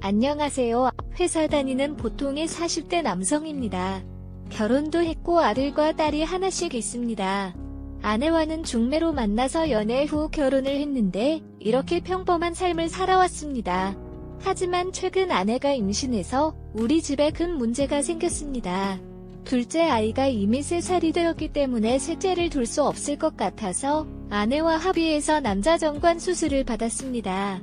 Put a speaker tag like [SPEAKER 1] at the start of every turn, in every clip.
[SPEAKER 1] 안녕하세요. 회사 다니는 보통의 40대 남성입니다. 결혼도 했고 아들과 딸이 하나씩 있습니다. 아내와는 중매로 만나서 연애 후 결혼을 했는데 이렇게 평범한 삶을 살아왔습니다. 하지만 최근 아내가 임신해서 우리 집에 큰 문제가 생겼습니다. 둘째 아이가 이미 3살이 되었기 때문에 셋째를 둘 수 없을 것 같아서 아내와 합의해서 남자 정관 수술을 받았습니다.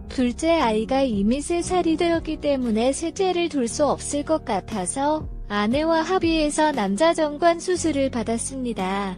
[SPEAKER 1] 둘째 아이가 이미 3살이 되었기 때문에 셋째를 둘 수 없을 것 같아서 아내와 합의해서 남자 정관 수술을 받았습니다.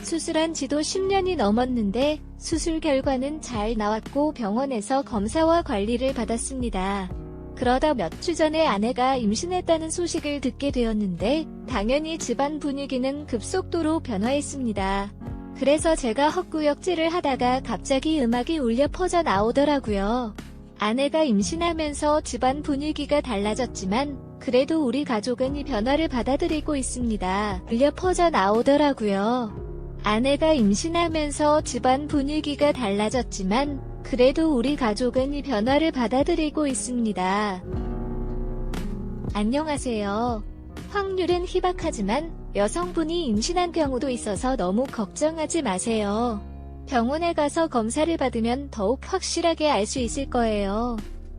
[SPEAKER 1] 수술한 지도 10년이 넘었는데 수술 결과는 잘 나왔고 병원에서 검사와 관리를 받았습니다. 그러다 몇 주 전에 아내가 임신했다는 소식을 듣게 되었는데 당연히 집안 분위기는 급속도로 변화했습니다. 그래서 제가 헛구역질을 하다가 갑자기 음악이 울려 퍼져 나오더라고요. 아내가 임신하면서 집안 분위기가 달라졌지만 그래도 우리 가족은 이 변화를 받아들이고 있습니다. 울려 퍼져 나오더라고요. 아내가 임신하면서 집안 분위기가 달라졌지만 그래도 우리 가족은 이 변화를 받아들이고 있습니다. 안녕하세요. 확률은 희박하지만 여성분이 임신한 경우도 있어서 너무 걱정하지 마세요. 병원에 가서 검사를 받으면 더욱 확실하게 알 수 있을 거예요.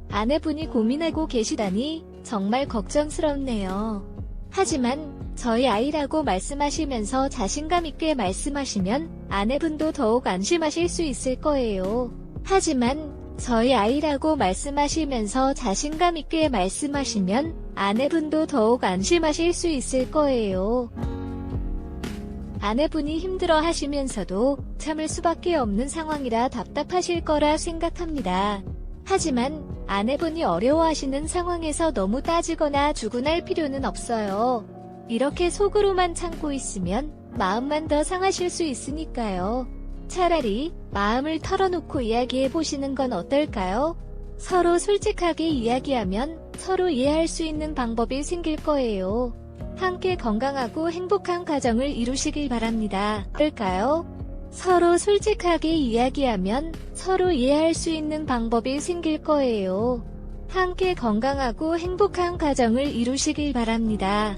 [SPEAKER 1] 아내분이 고민하고 계시다니 정말 걱정스럽네요. 하지만 저희 아이라고 말씀하시면서 자신감 있게 말씀하시면 아내분도 더욱 안심하실 수 있을 거예요. 하지만 저희 아이라고 말씀하시면서 자신감 있게 말씀하시면 아내분도 더욱 안심하실 수 있을 거예요. 아내분이 힘들어 하시면서도 참을 수밖에 없는 상황이라 답답하실 거라 생각합니다. 하지만 아내분이 어려워하시는 상황에서 너무 따지거나 주군할 필요는 없어요. 이렇게 속으로만 참고 있으면 마음만 더 상하실 수 있으니까요. 차라리 마음을 털어놓고 이야기해보시는 건 어떨까요? 서로 솔직하게 이야기하면 서로 이해할 수 있는 방법이 생길 거예요. 함께 건강하고 행복한 가정을 이루시길 바랍니다. 어떨까요? 서로 솔직하게 이야기하면 서로 이해할 수 있는 방법이 생길 거예요. 함께 건강하고 행복한 가정을 이루시길 바랍니다.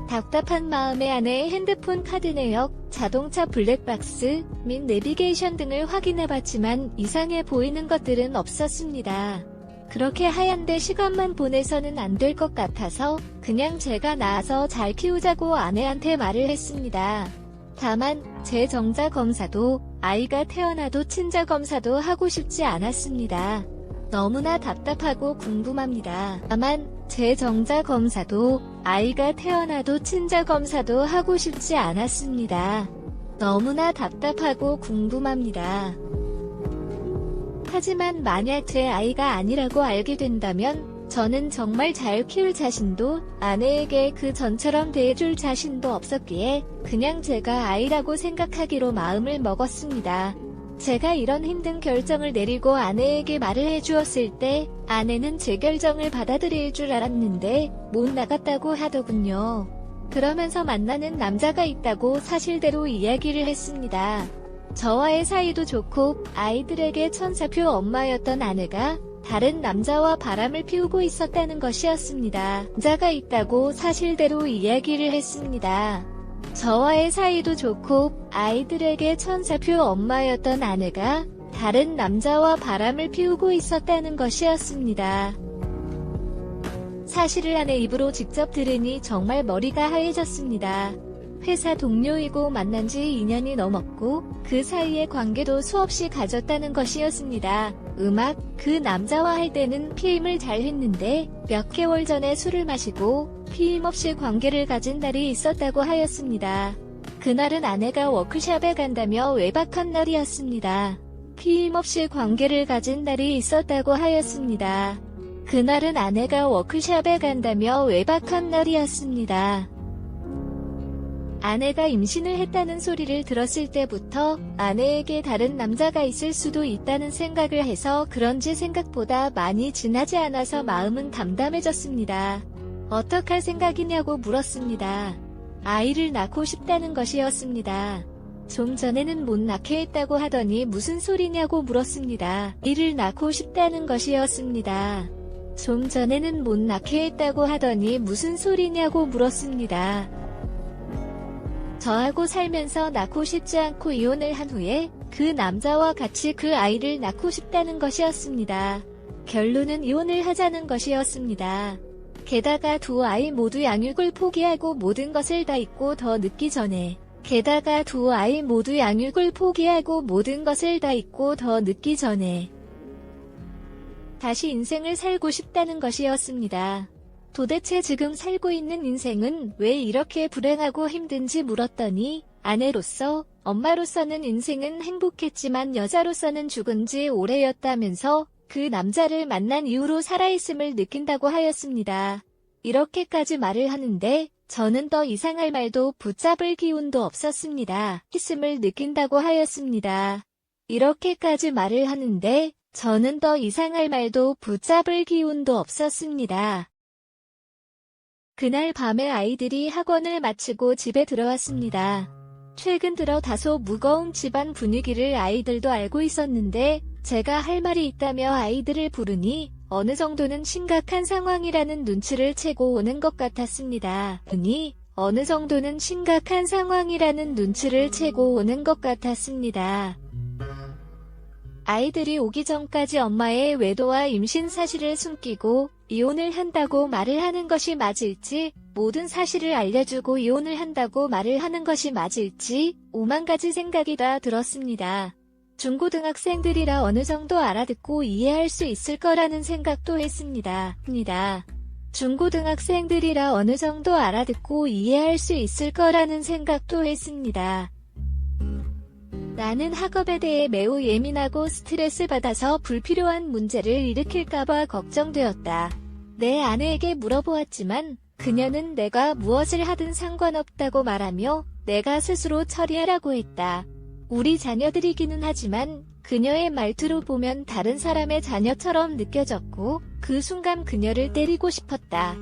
[SPEAKER 1] 답답한 마음에 아내의 핸드폰 카드 내역, 자동차 블랙박스 및 내비게이션 등을 확인해봤지만 이상해 보이는 것들은 없었습니다. 그렇게 하얀데 시간만 보내서는 안 될 것 같아서 그냥 제가 낳아서 잘 키우자고 아내한테 말을 했습니다. 다만 제 정자 검사도 아이가 태어나도 친자 검사도 하고 싶지 않았습니다. 너무나 답답하고 궁금합니다. 다만 제 정자 검사도 아이가 태어나도 친자 검사도 하고 싶지 않았습니다. 너무나 답답하고 궁금합니다. 하지만 만약 제 아이가 아니라고 알게 된다면 저는 정말 잘 키울 자신도 아내에게 그 전처럼 대해줄 자신도 없었기에 그냥 제가 아이라고 생각하기로 마음을 먹었습니다. 제가 이런 힘든 결정을 내리고 아내에게 말을 해주었을 때 아내는 제 결정을 받아들일 줄 알았는데 못 나갔다고 하더군요. 그러면서 만나는 남자가 있다고 사실대로 이야기를 했습니다. 저와의 사이도 좋고 아이들에게 천사표 엄마였던 아내가 다른 남자와 바람을 피우고 있었다는 것이었습니다. 남자가 있다고 사실대로 이야기를 했습니다. 저와의 사이도 좋고 아이들에게 천사표 엄마였던 아내가 다른 남자와 바람을 피우고 있었다는 것이었습니다. 사실을 아내 입으로 직접 들으니 정말 머리가 하얘졌습니다. 회사 동료이고 만난 지 2년이 넘었고 그 사이의 관계도 수없이 가졌다는 것이었습니다. 그 남자와 할 때는 피임을 잘 했는데 몇 개월 전에 술을 마시고 피임 없이 관계를 가진 날이 있었다고 하였습니다. 그날은 아내가 워크숍에 간다며 외박한 날이었습니다. 피임 없이 관계를 가진 날이 있었다고 하였습니다. 그날은 아내가 워크숍에 간다며 외박한 날이었습니다. 아내가 임신을 했다는 소리를 들었을 때부터 아내에게 다른 남자가 있을 수도 있다는 생각을 해서 그런지 생각보다 많이 지나지 않아서 마음은 담담해졌습니다. 어떡할 생각이냐고 물었습니다. 아이를 낳고 싶다는 것이었습니다. 좀 전에는 못 낳게 했다고 하더니 무슨 소리냐고 물었습니다. 아이를 낳고 싶다는 것이었습니다. 좀 전에는 못 낳게 했다고 하더니 무슨 소리냐고 물었습니다. 저하고 살면서 낳고 싶지 않고 이혼을 한 후에 그 남자와 같이 그 아이를 낳고 싶다는 것이었습니다. 결론은 이혼을 하자는 것이었습니다. 게다가 두 아이 모두 양육을 포기하고 모든 것을 다 잊고 더 늦기 전에 다시 인생을 살고 싶다는 것이었습니다. 도대체 지금 살고 있는 인생은 왜 이렇게 불행하고 힘든지 물었더니 아내로서, 엄마로서는 인생은 행복했지만 여자로서는 죽은 지 오래였다면서 그 남자를 만난 이후로 살아있음을 느낀다고 하였습니다. 이렇게까지 말을 하는데 저는 더 이상 할 말도 붙잡을 기운도 없었습니다. 있음을 느낀다고 하였습니다. 이렇게까지 말을 하는데 저는 더 이상 할 말도 붙잡을 기운도 없었습니다. 그날 밤에 아이들이 학원을 마치고 집에 들어왔습니다. 최근 들어 다소 무거운 집안 분위기를 아이들도 알고 있었는데 제가 할 말이 있다며 아이들을 부르니 어느 정도는 심각한 상황이라는 눈치를 채고 오는 것 같았습니다. 아이들이 오기 전까지 엄마의 외도와 임신 사실을 숨기고 이혼을 한다고 말을 하는 것이 맞을지, 모든 사실을 알려주고 이혼을 한다고 말을 하는 것이 맞을지 오만 가지 생각이 다 들었습니다. 중고등학생들이라 어느 정도 알아듣고 이해할 수 있을 거라는 생각도 했습니다. 중고등학생들이라 어느 정도 알아듣고 이해할 수 있을 거라는 생각도 했습니다. 나는 학업에 대해 매우 예민하고 스트레스 받아서 불필요한 문제를 일으킬까봐 걱정되었다. 내 아내에게 물어보았지만 그녀는 내가 무엇을 하든 상관없다고 말하며 내가 스스로 처리하라고 했다. 우리 자녀들이기는 하지만 그녀의 말투로 보면 다른 사람의 자녀처럼 느껴졌고 그 순간 그녀를 때리고 싶었다.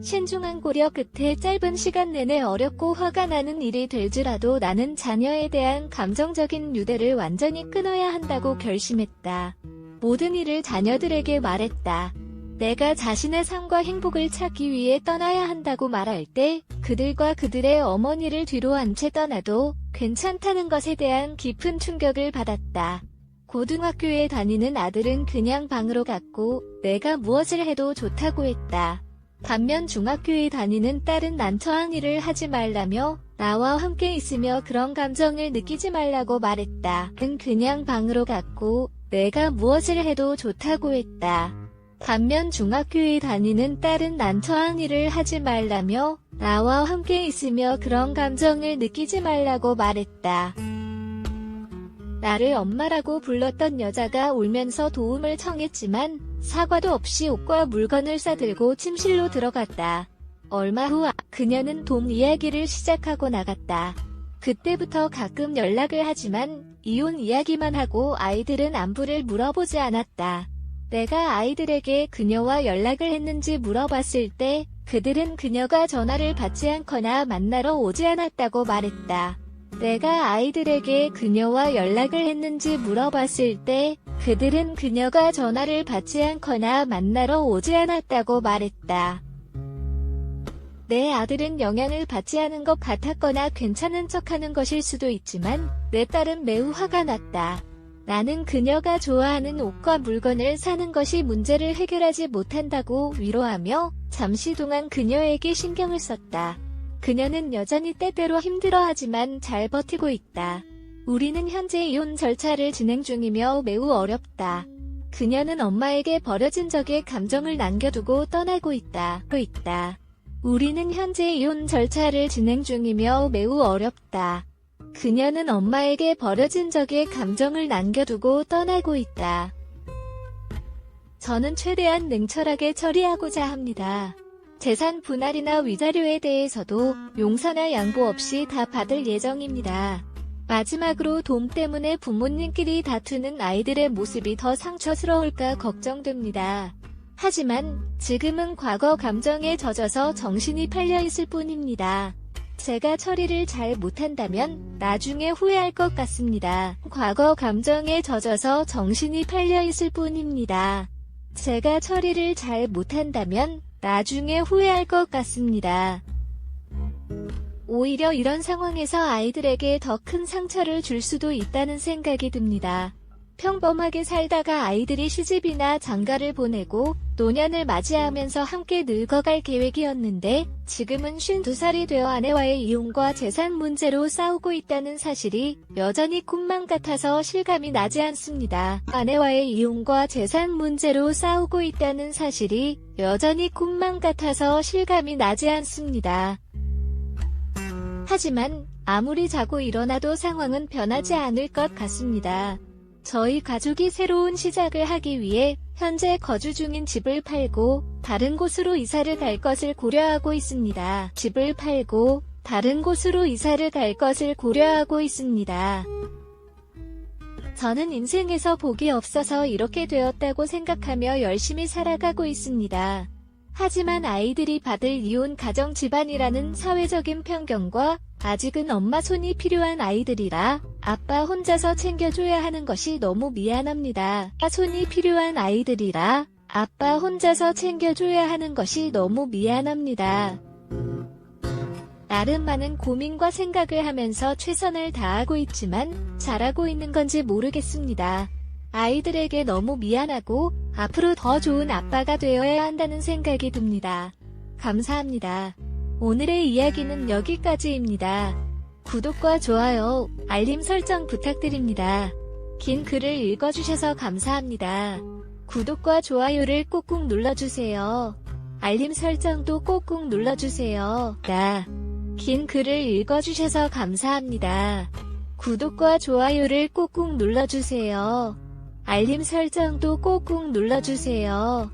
[SPEAKER 1] 신중한 고려 끝에 짧은 시간 내내 어렵고 화가 나는 일이 될지라도 나는 자녀에 대한 감정적인 유대를 완전히 끊어야 한다고 결심했다. 모든 일을 자녀들에게 말했다. 내가 자신의 삶과 행복을 찾기 위해 떠나야 한다고 말할 때 그들과 그들의 어머니를 뒤로 한 채 떠나도 괜찮다는 것에 대한 깊은 충격을 받았다. 고등학교에 다니는 아들은 그냥 방으로 갔고 내가 무엇을 해도 좋다고 했다. 반면 중학교에 다니는 딸은 난처한 일을 하지 말라며 나와 함께 있으며 그런 감정을 느끼지 말라고 말했다. 그냥 방으로 갔고 내가 무엇을 해도 좋다고 했다. 반면 중학교에 다니는 딸은 난처한 일을 하지 말라며 나와 함께 있으며 그런 감정을 느끼지 말라고 말했다. 나를 엄마라고 불렀던 여자가 울면서 도움을 청했지만 사과도 없이 옷과 물건을 싸들고 침실로 들어갔다. 얼마 후 그녀는 돈 이야기를 시작하고 나갔다. 그때부터 가끔 연락을 하지만 이혼 이야기만 하고 아이들은 안부를 물어보지 않았다. 내가 아이들에게 그녀와 연락을 했는지 물어봤을 때 그들은 그녀가 전화를 받지 않거나 만나러 오지 않았다고 말했다. 내가 아이들에게 그녀와 연락을 했는지 물어봤을 때 그들은 그녀가 전화를 받지 않거나 만나러 오지 않았다고 말했다. 내 아들은 영향을 받지 않은 것 같았거나 괜찮은 척하는 것일 수도 있지만 내 딸은 매우 화가 났다. 나는 그녀가 좋아하는 옷과 물건을 사는 것이 문제를 해결하지 못한다고 위로하며 잠시 동안 그녀에게 신경을 썼다. 그녀는 여전히 때때로 힘들어하지만 잘 버티고 있다. 우리는 현재 이혼 절차를 진행 중이며 매우 어렵다. 그녀는 엄마에게 버려진 적의 감정을 남겨두고 떠나고 있다. 우리는 현재 이혼 절차를 진행 중이며 매우 어렵다. 그녀는 엄마에게 버려진 적의 감정을 남겨두고 떠나고 있다. 저는 최대한 냉철하게 처리하고자 합니다. 재산 분할이나 위자료에 대해서도 용서나 양보 없이 다 받을 예정입니다. 마지막으로 돈 때문에 부모님끼리 다투는 아이들의 모습이 더 상처스러울까 걱정됩니다. 하지만 지금은 과거 감정에 젖어서 정신이 팔려있을 뿐입니다. 제가 처리를 잘 못한다면 나중에 후회할 것 같습니다. 과거 감정에 젖어서 정신이 팔려있을 뿐입니다. 제가 처리를 잘 못한다면 나중에 후회할 것 같습니다. 오히려 이런 상황에서 아이들에게 더 큰 상처를 줄 수도 있다는 생각이 듭니다. 평범하게 살다가 아이들이 시집이나 장가를 보내고 노년을 맞이하면서 함께 늙어갈 계획이었는데 지금은 52살이 되어 아내와의 이혼과 재산 문제로 싸우고 있다는 사실이 여전히 꿈만 같아서 실감이 나지 않습니다. 아내와의 이혼과 재산 문제로 싸우고 있다는 사실이 여전히 꿈만 같아서 실감이 나지 않습니다. 하지만 아무리 자고 일어나도 상황은 변하지 않을 것 같습니다. 저희 가족이 새로운 시작을 하기 위해 현재 거주 중인 집을 팔고 다른 곳으로 이사를 갈 것을 고려하고 있습니다. 집을 팔고 다른 곳으로 이사를 갈 것을 고려하고 있습니다. 저는 인생에서 복이 없어서 이렇게 되었다고 생각하며 열심히 살아가고 있습니다. 하지만 아이들이 받을 이혼 가정 집안이라는 사회적인 편견과 아직은 엄마 손이 필요한 아이들이라 아빠 혼자서 챙겨줘야 하는 것이 너무 미안합니다. 손이 필요한 아이들이라 아빠 혼자서 챙겨줘야 하는 것이 너무 미안합니다. 나름 많은 고민과 생각을 하면서 최선을 다하고 있지만 잘하고 있는 건지 모르겠습니다. 아이들에게 너무 미안하고 앞으로 더 좋은 아빠가 되어야 한다는 생각이 듭니다. 감사합니다. 오늘의 이야기는 여기까지입니다. 구독과 좋아요, 알림 설정 부탁드립니다. 긴 글을 읽어주셔서 감사합니다. 구독과 좋아요를 꾹꾹 눌러주세요. 알림 설정도 꾹꾹 눌러주세요. 긴 글을 읽어주셔서 감사합니다. 구독과 좋아요를 꾹꾹 눌러주세요. 알림 설정도 꾹꾹 눌러주세요.